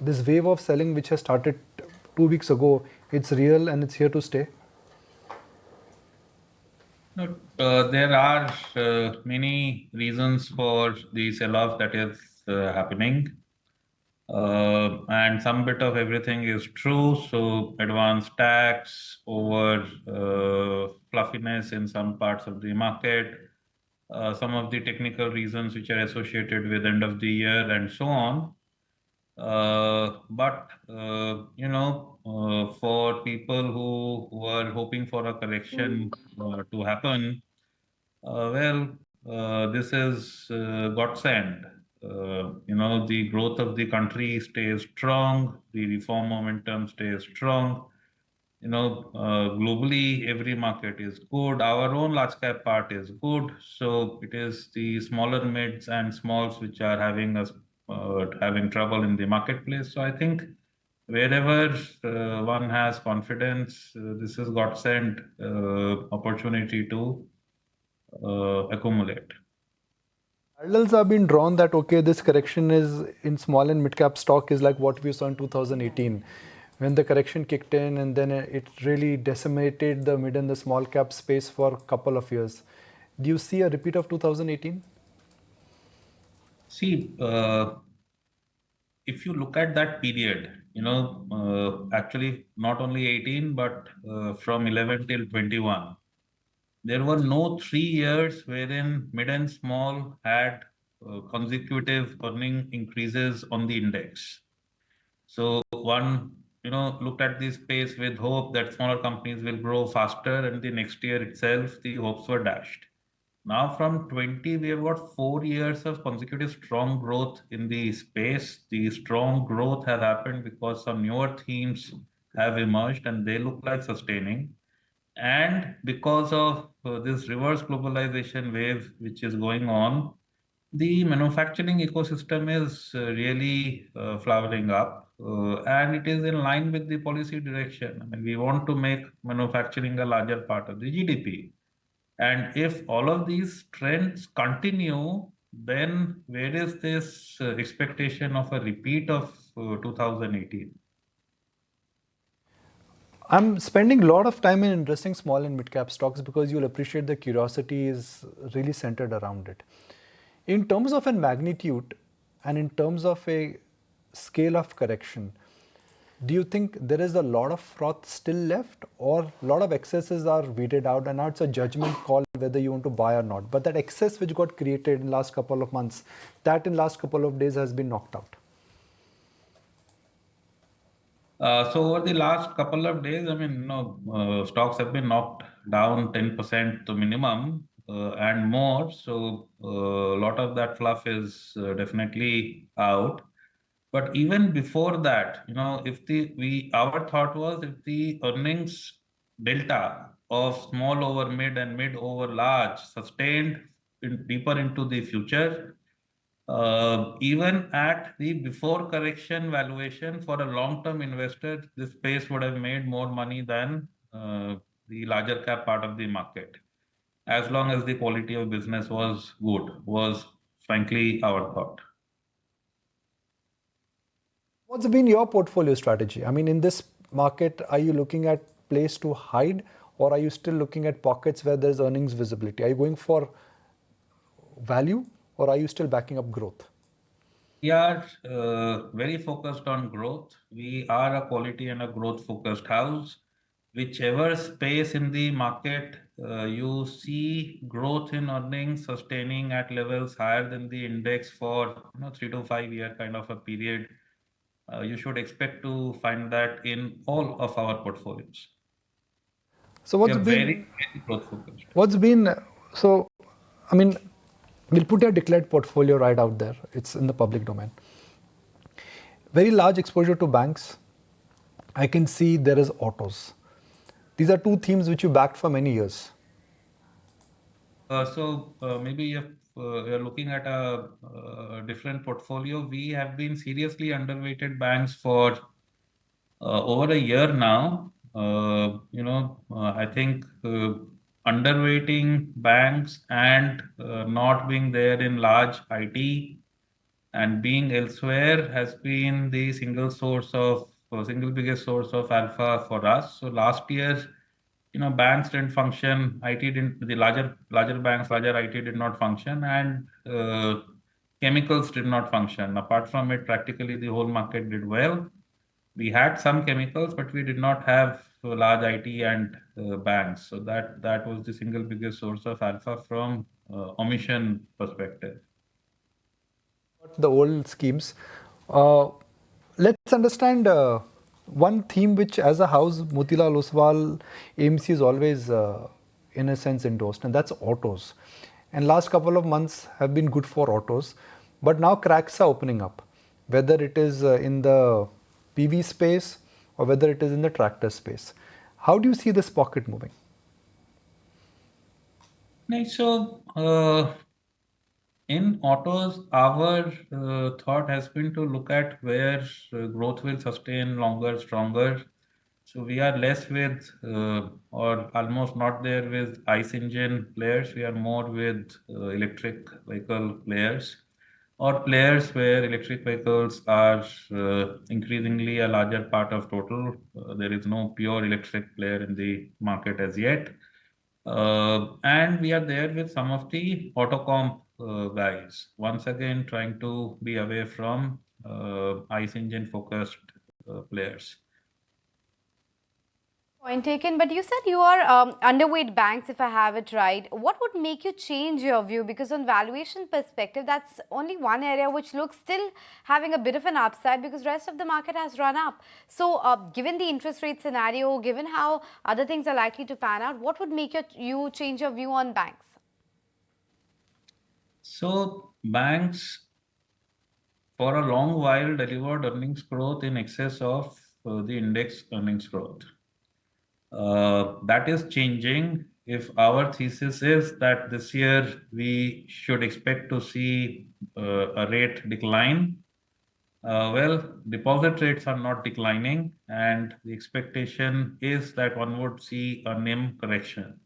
this wave of selling which has started 2 weeks ago, it's real and it's here to stay? No, there are many reasons for the sell-off that is happening. And some bit of everything is true. So advanced tax over fluffiness in some parts of the market, some of the technical reasons which are associated with end of the year and so on. But for people who were hoping for a correction to happen, this is godsend. The growth of the country stays strong, the reform momentum stays strong. Globally, every market is good. Our own large cap part is good. So it is the smaller mids and smalls which are having trouble in the marketplace. So I think wherever one has confidence, this has got sent opportunity to accumulate. Parallels have been drawn that okay, this correction is in small and mid cap stock is like what we saw in 2018 when the correction kicked in, and then it really decimated the mid and the small cap space for a couple of years. Do you see a repeat of 2018? See, if you look at that period, actually not only 18, but from 11 till 21, there were no 3 years wherein mid and small had consecutive earning increases on the index. So one, looked at this space with hope that smaller companies will grow faster, and the next year itself, the hopes were dashed. Now from 20, we have got 4 years of consecutive strong growth in the space. The strong growth has happened because some newer themes have emerged and they look like sustaining. And because of this reverse globalization wave which is going on, the manufacturing ecosystem is really flowering up, and it is in line with the policy direction. I mean, we want to make manufacturing a larger part of the GDP. And if all of these trends continue, then where is this expectation of a repeat of 2018? I'm spending a lot of time in investing small and mid cap stocks because you'll appreciate the curiosity is really centered around it. In terms of a magnitude and in terms of a scale of correction, do you think there is a lot of froth still left, or a lot of excesses are weeded out and now it's a judgment call whether you want to buy or not? But that excess which got created in last couple of months, that in last couple of days has been knocked out. So over the last couple of days, I mean, stocks have been knocked down 10% to minimum and more. So a lot of that fluff is definitely out. But even before that, if our thought was if the earnings delta of small over mid and mid over large sustained deeper into the future, even at the before correction valuation for a long-term investor, this space would have made more money than the larger cap part of the market, as long as the quality of business was good, was frankly our thought. What's been your portfolio strategy? I mean, in this market, are you looking at place to hide, or are you still looking at pockets where there's earnings visibility? Are you going for value, or are you still backing up growth? We are very focused on growth. We are a quality and a growth focused house. Whichever space in the market you see growth in earnings sustaining at levels higher than the index for 3 to 5 year kind of a period, you should expect to find that in all of our portfolios. So We are very growth focused. so I mean, we'll put your declared portfolio right out there. It's in the public domain. Very large exposure to banks. I can see there is autos. These are two themes which you backed for many years. So maybe if you're looking at a different portfolio, we have been seriously underweighted banks for over a year now. I think underweighting banks and not being there in large IT and being elsewhere has been the single biggest source of alpha for us. So last year, banks didn't function, IT didn't, the larger banks, larger IT did not function, and chemicals did not function. Apart from it, practically the whole market did well. We had some chemicals, but we did not have large IT and banks. So that was the single biggest source of alpha from omission perspective. The old schemes. Uh, let's understand one theme which, as a house, Motilal Oswal AMC is always, in a sense, endorsed, and that's autos. And last couple of months have been good for autos, but now cracks are opening up, whether it is in the PV space or whether it is in the tractor space. How do you see this pocket moving? Right, so in autos, our thought has been to look at where growth will sustain longer, stronger. So we are less with, or almost not there with ICE engine players. We are more with electric vehicle players, or players where electric vehicles are increasingly a larger part of total. There is no pure electric player in the market as yet. And we are there with some of the autocomp guys. Once again, trying to be away from ICE engine focused players. Point taken, but you said you are underweight banks, if I have it right. What would make you change your view? Because on valuation perspective, that's only one area which looks still having a bit of an upside because rest of the market has run up. So given the interest rate scenario, given how other things are likely to pan out, what would make you change your view on banks? So banks for a long while delivered earnings growth in excess of the index earnings growth. That is changing. If our thesis is that this year we should expect to see a rate decline, well, deposit rates are not declining, and the expectation is that one would see a NIM correction.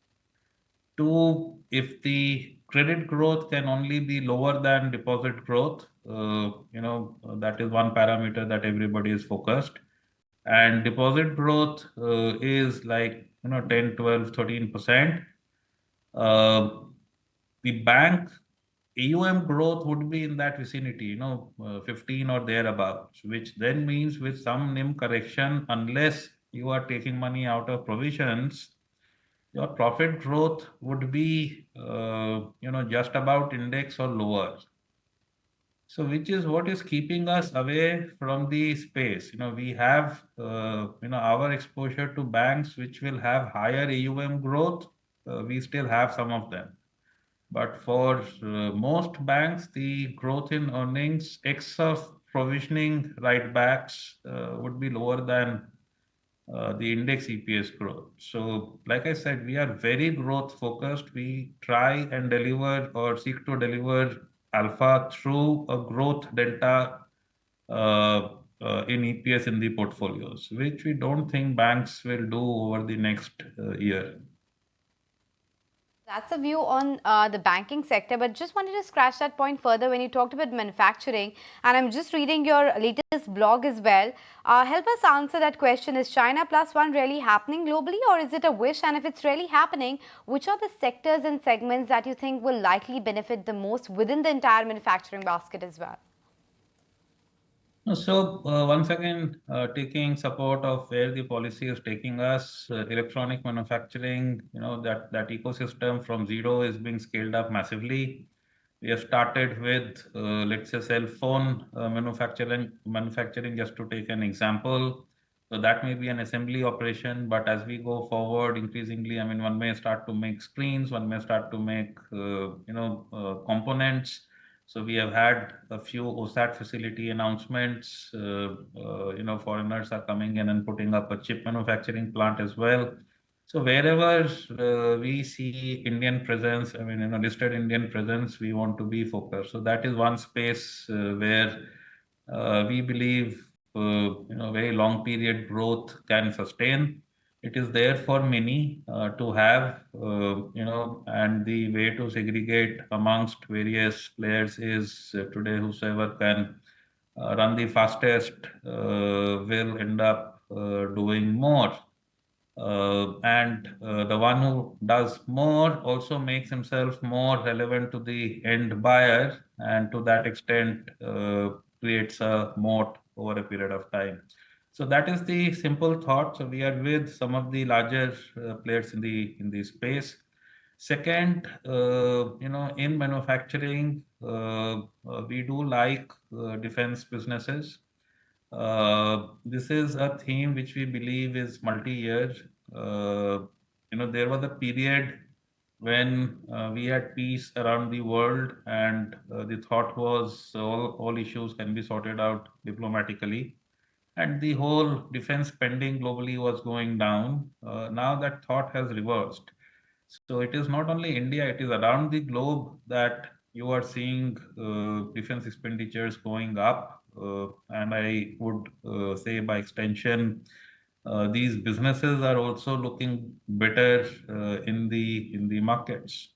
Two, if the credit growth can only be lower than deposit growth, that is one parameter that everybody is focused. And deposit growth is like 10, 12, 13%. uh, the bank AUM growth would be in that vicinity, 15 or thereabouts, which then means with some NIM correction, unless you are taking money out of provisions, your profit growth would be, just about index or lower. So, which is what is keeping us away from the space. We have, our exposure to banks which will have higher AUM growth. We still have some of them. But for most banks, the growth in earnings, ex of provisioning write backs, would be lower than the index EPS growth. So, like I said, we are very growth focused. We try and deliver or seek to deliver alpha through a growth delta in EPS in the portfolios, which we don't think banks will do over the next year. That's a view on the banking sector, but just wanted to scratch that point further when you talked about manufacturing. And I'm just reading your latest blog as well. Help us answer that question. Is China plus one really happening globally, or is it a wish? And if it's really happening, which are the sectors and segments that you think will likely benefit the most within the entire manufacturing basket as well? So once again, taking support of where the policy is taking us, electronic manufacturing, that ecosystem from zero is being scaled up massively. We have started with, let's say, cell phone manufacturing, just to take an example. So that may be an assembly operation, but as we go forward, increasingly, I mean, one may start to make screens, one may start to make, components. So we have had a few OSAT facility announcements. Foreigners are coming in and putting up a chip manufacturing plant as well. So wherever we see Indian presence, I mean, listed Indian presence, we want to be focused. So that is one space where we believe, very long period growth can sustain. It is there for many to have, and the way to segregate amongst various players is today whosoever can run the fastest will end up doing more. And the one who does more also makes himself more relevant to the end buyer, and to that extent creates a moat over a period of time. So that is the simple thought. So we are with some of the larger players in the space. Second, in manufacturing, we do like defense businesses. This is a theme which we believe is multi-year. Uh, there was a period when we had peace around the world, and the thought was all issues can be sorted out diplomatically, and the whole defense spending globally was going down. Now that thought has reversed. So it is not only India, it is around the globe that you are seeing defense expenditures going up. And I would say by extension, these businesses are also looking better in the markets.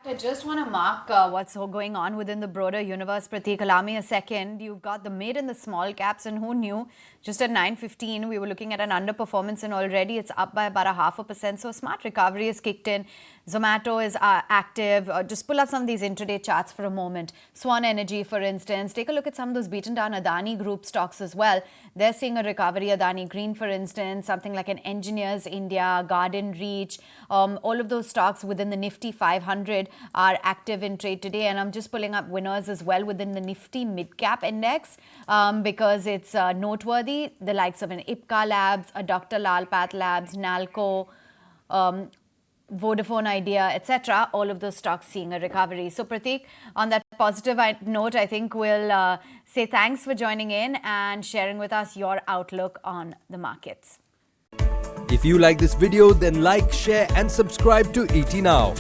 I just want to mark what's going on within the broader universe. Prateek, allow me a second. You've got the mid and the small caps, and who knew? Just at 9:15, we were looking at an underperformance, and already it's up by about 0.5%. So a smart recovery has kicked in. Zomato is active. Just pull up some of these intraday charts for a moment. Swan Energy, for instance. Take a look at some of those beaten down Adani Group stocks as well. They're seeing a recovery. Adani Green, for instance, something like an Engineers India, Garden Reach. All of those stocks within the Nifty 500 are active in trade today. And I'm just pulling up winners as well within the Nifty Mid-Cap Index because it's noteworthy. The likes of an Ipca Labs, a Dr. Lal Path Labs, Nalco, Vodafone Idea, etc. All of those stocks seeing a recovery. So Prateek, on that positive note, I think we'll say thanks for joining in and sharing with us your outlook on the markets. If you like this video, then like, share and subscribe to ET Now.